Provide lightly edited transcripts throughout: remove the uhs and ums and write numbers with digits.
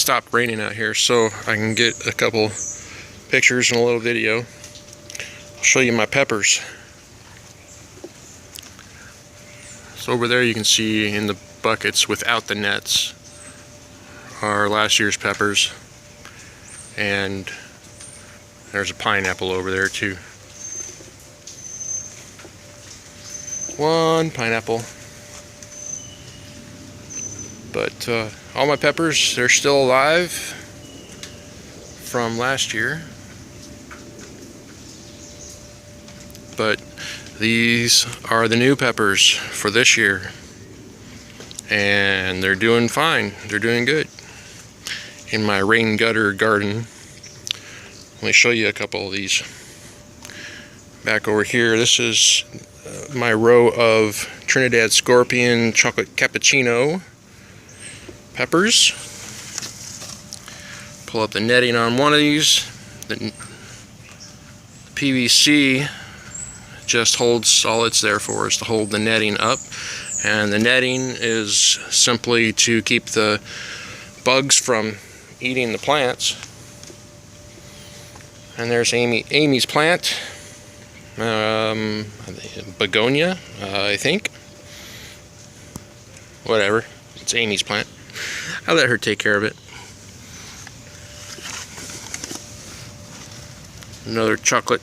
stopped raining out here, so I can get a couple pictures and a little video. I'll show you my peppers. So over there you can see in the buckets without the nets are last year's peppers, and there's a pineapple over there too. One pineapple. But all my peppers, they're still alive from last year. But these are the new peppers for this year. And they're doing fine. They're doing good. In my rain gutter garden. Let me show you a couple of these. Back over here, this is my row of Trinidad Scorpion Chocolate Cappuccino peppers. Pull up the netting on one of these. The PVC just holds, all it's there for is to hold the netting up, and the netting is simply to keep the bugs from eating the plants. And there's Amy's plant, begonia, I think. Whatever, it's Amy's plant. I let her take care of it. Another chocolate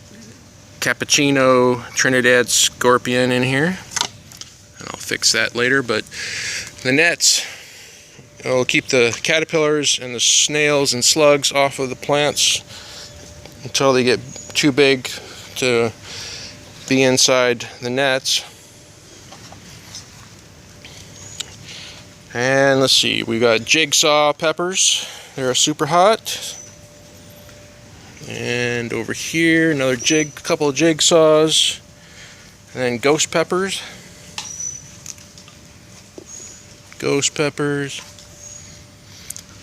cappuccino Trinidad Scorpion in here. And I'll fix that later, but the nets will keep the caterpillars and the snails and slugs off of the plants until they get too big to be inside the nets. And let's see, we got jigsaw peppers. They're super hot. And over here, another couple of jigsaws. And then ghost peppers. Ghost peppers.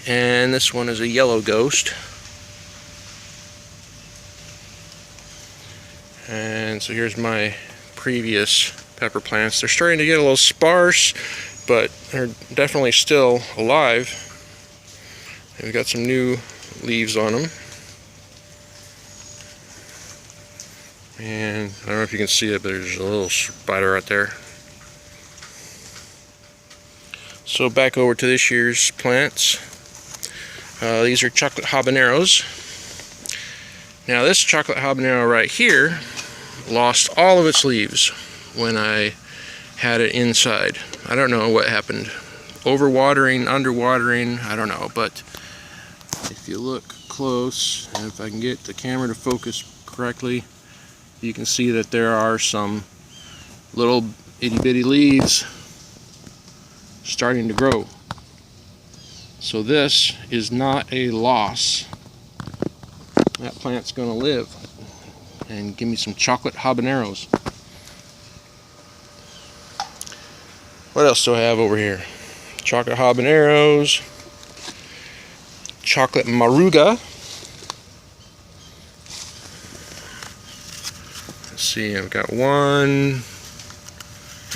And this one is a yellow ghost. And so here's my previous pepper plants. They're starting to get a little sparse, but they're definitely still alive. We've got some new leaves on them. And I don't know if you can see it, but there's a little spider right there. So back over to this year's plants. These are chocolate habaneros. Now this chocolate habanero right here lost all of its leaves when I had it inside. I don't know what happened. Overwatering, underwatering, I don't know. But if you look close, and if I can get the camera to focus correctly, you can see that there are some little itty bitty leaves starting to grow. So this is not a loss. That plant's going to live and give me some chocolate habaneros. What else do I have over here? Chocolate habaneros, chocolate maruga. Let's see, I've got one.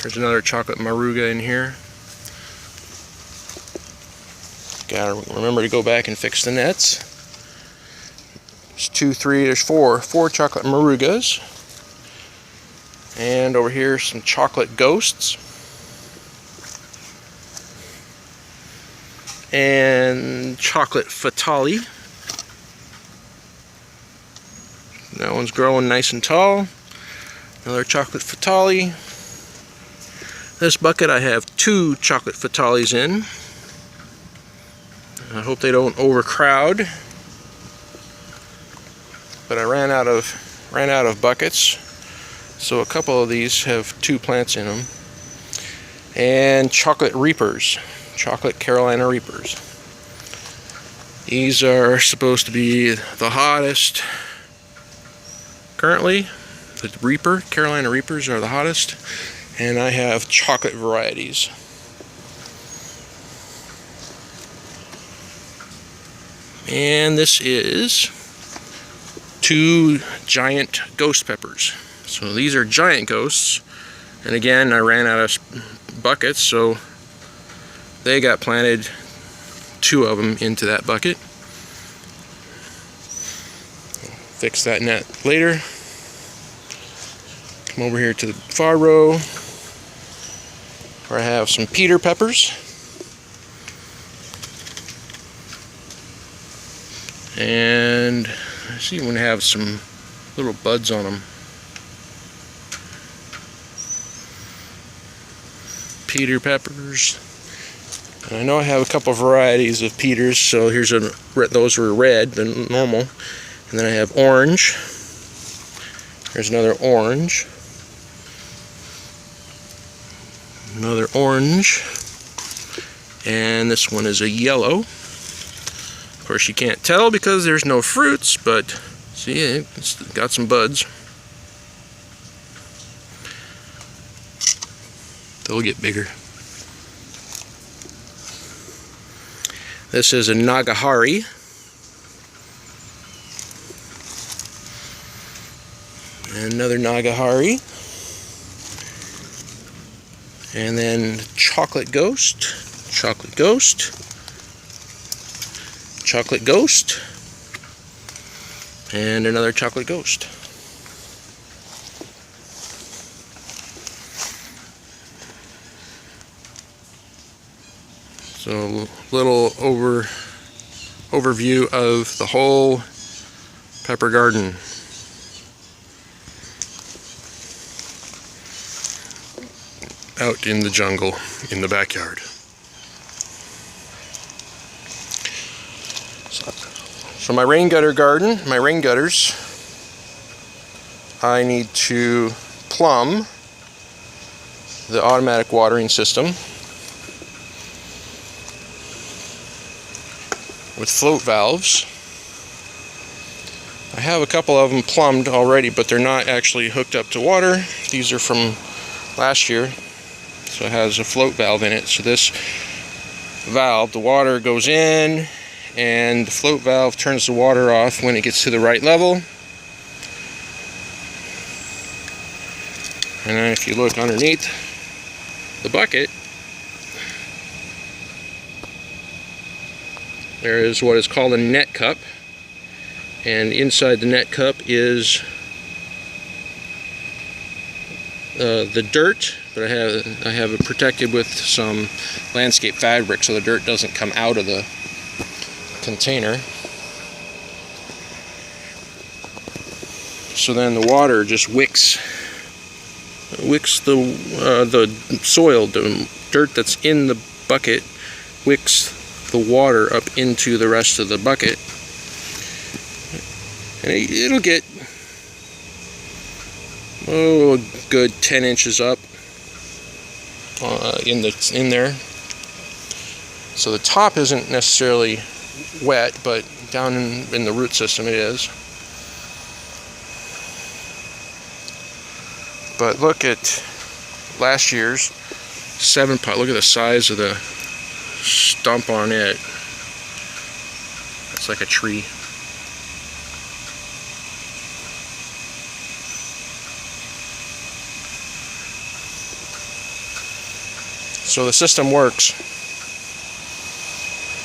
There's another chocolate maruga in here. Gotta remember to go back and fix the nets. There's 2, 3, there's 4 chocolate marugas. And over here, some chocolate ghosts. And chocolate fatali. That one's growing nice and tall. Another chocolate fatali. This bucket I have 2 chocolate fatalis in. I hope they don't overcrowd. But I ran out of buckets, so a couple of these have 2 plants in them. And chocolate reapers, chocolate Carolina reapers. These are supposed to be the hottest currently. The Carolina reapers are the hottest, and I have chocolate varieties. And this is 2 giant ghost peppers. So these are giant ghosts, and again I ran out of buckets, so they got planted 2 of them into that bucket. Fix that net later. Come over here to the far row where I have some Peter peppers. And I see I'm going to have some little buds on them. Peter peppers. And I know I have a couple varieties of Peters, so here's those were red, the normal. And then I have orange. Here's another orange. Another orange. And this one is a yellow. Of course you can't tell because there's no fruits, but see, it's got some buds. They'll get bigger. This is a Nagahari. And another Nagahari. And then Chocolate Ghost. Chocolate Ghost. Chocolate Ghost. And another Chocolate Ghost. So a little overview of the whole pepper garden. Out in the jungle, in the backyard. So my rain gutter garden, my rain gutters, I need to plumb the automatic watering system with float valves. I have a couple of them plumbed already, but they're not actually hooked up to water. These are from last year. So it has a float valve in it. So this valve, the water goes in, and the float valve turns the water off when it gets to the right level. And then if you look underneath the bucket, there is what is called a net cup. And inside the net cup is the dirt, but I have it protected with some landscape fabric so the dirt doesn't come out of the container. So then the water just wicks the soil, the dirt that's in the bucket wicks the water up into the rest of the bucket, and it'll get a good 10 inches up in there. So the top isn't necessarily wet, but down in the root system it is. But look at last year's 7-pot. Look at the size of the stump on it. It's like a tree. So the system works.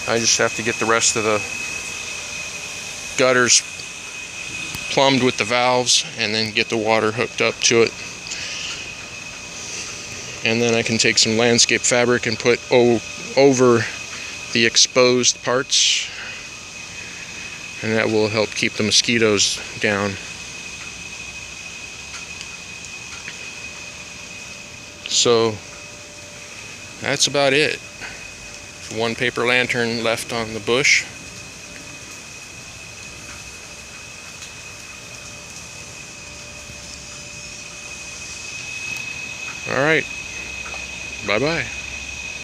I just have to get the rest of the gutters plumbed with the valves and then get the water hooked up to it. And then I can take some landscape fabric and put over the exposed parts, and that will help keep the mosquitoes down. So that's about it. One paper lantern left on the bush. All right. Bye-bye.